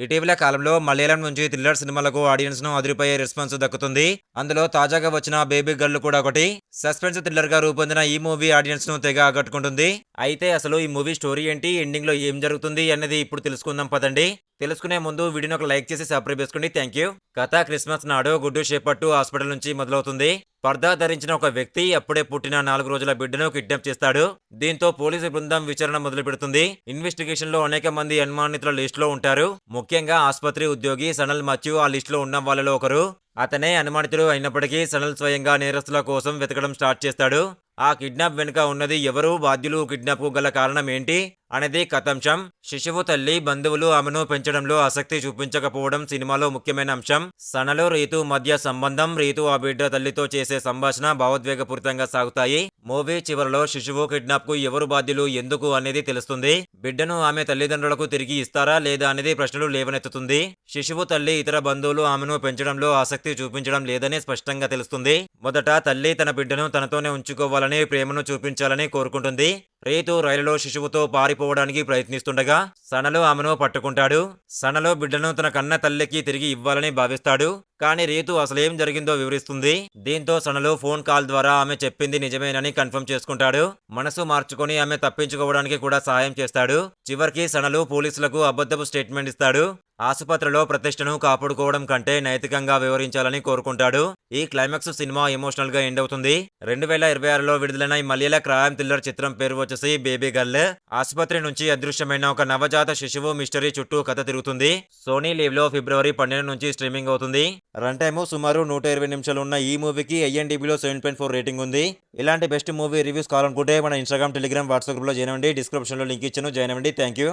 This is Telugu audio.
ఇటీవల కాలంలో మలయాళం నుంచి థ్రిల్లర్ సినిమాలకు ఆడియన్స్ ను అదిరిపోయే రెస్పాన్స్ దక్కుతుంది. అందులో తాజాగా వచ్చిన బేబీ గర్ల్ కూడా ఒకటి. సస్పెన్స్ థ్రిల్లర్ గా రూపొందిన ఈ మూవీ ఆడియన్స్ ను తెగ ఆకట్టుకుంటుంది. అయితే అసలు ఈ మూవీ స్టోరీ ఏంటి, ఎండింగ్ లో ఏం జరుగుతుంది అనేది ఇప్పుడు తెలుసుకుందాం పదండి. తెలుసుకునే ముందు వీడియోని ఒక లైక్ చేసి సబ్స్క్రైబ్ చేసుకోండి. Thank you. కథ క్రిస్మస్ నాడు గుడ్డు షేపట్టు హాస్పిటల్ నుంచి మొదలవుతుంది. పర్దా ధరించిన ఒక వ్యక్తి అప్పుడే పుట్టిన 4 రోజుల బిడ్డను కిడ్నాప్ చేస్తాడు. దీంతో పోలీసు బృందం విచారణ మొదలు పెడుతుంది. ఇన్వెస్టిగేషన్ లో అనేక మంది అనుమానితుల లిస్ట్ లో ఉంటారు. ముఖ్యంగా ఆసుపత్రి ఉద్యోగి సనల్ మచ్చు ఆ లిస్ట్ లో ఉన్న వాళ్ళలో ఒకరు. అతనే అనుమానితుడు అయినప్పటికీ సనల్ స్వయంగా నేరస్తుల కోసం వెతకడం స్టార్ట్ చేస్తాడు. ఆ కిడ్నాప్ వెనుక ఉన్నది ఎవరు, బాధ్యులు, కిడ్నాప్ కు గల కారణం ఏంటి అనేది కథాంశం. శిశువు తల్లి బంధువులు ఆమెను పెంచడంలో ఆసక్తి చూపించకపోవడం సినిమాలో ముఖ్యమైన అంశం. సనలు రీతు మధ్య సంబంధం, రీతు ఆ బిడ్డ తల్లితో చేసే సంభాషణ భావోద్వేగపూరితంగా సాగుతాయి. మూవీ చివరిలో శిశువు కిడ్నాప్ కు ఎవరు బాధ్యులు, ఎందుకు అనేది తెలుస్తుంది. బిడ్డను ఆమె తల్లిదండ్రులకు తిరిగి ఇస్తారా లేదా అనేది ప్రశ్నలు లేవనెత్తుతుంది. శిశువు తల్లి ఇతర బంధువులు ఆమెను పెంచడంలో ఆసక్తి చూపించడం లేదని స్పష్టంగా తెలుస్తుంది. మొదట తల్లి తన బిడ్డను తనతోనే ఉంచుకోవాలని, ప్రేమను చూపించాలని కోరుకుంటుంది. రీతు రైలులో శిశువుతో పారిపోవడానికి ప్రయత్నిస్తుండగా సనలు ఆమెను పట్టుకుంటాడు. సనలు బిడ్డను తన కన్న తల్లికి తిరిగి ఇవ్వాలని భావిస్తాడు. కానీ రీతు అసలేం జరిగిందో వివరిస్తుంది. దీంతో సనలు ఫోన్ కాల్ ద్వారా ఆమె చెప్పింది నిజమేనని కన్ఫర్మ్ చేసుకుంటాడు. మనసు మార్చుకొని ఆమె తప్పించుకోవడానికి కూడా సహాయం చేస్తాడు. చివరికి సనలు పోలీసులకు అబద్ధపు స్టేట్మెంట్ ఇస్తాడు. ఆసుపత్రిలో ప్రతిష్టను కాపాడుకోవడం కంటే నైతికంగా వివరించాలని కోరుకుంటాడు. ఈ క్లైమాక్స్ సినిమా ఎమోషనల్ గా ఎండ్ అవుతుంది. 2026లో విడుదలైన ఈ మలయాళ క్రైమ్ థ్రిల్లర్ చిత్రం పేరు వచ్చేసి బేబీ గర్ల్. ఆసుపత్రి నుంచి అదృశ్యమైన ఒక నవజాత శిశువు మిస్టరీ చుట్టూ కథ తిరుగుతుంది. సోనీ లీవ్ లో ఫిబ్రవరి 12 నుంచి స్ట్రీమింగ్ అవుతుంది. రన్ టైము సుమారు 120 నిమిషాలు ఉన్న ఈ మూవీకి IMDbలో 7.4 రేటింగ్ ఉంది. ఇలాంటి బెస్ట్ మూవీ రివ్యూస్ కావాలనుకుంటే మన ఇన్స్టాగ్రామ్, టెలిగ్రామ్, వాట్సాప్ గ్రూప్ లో జాయిన్ అవ్వండి. డిస్క్రిప్షన్ లో లింక్ ఇచ్చాను, జాయిన్ అవ్వండి. Thank you.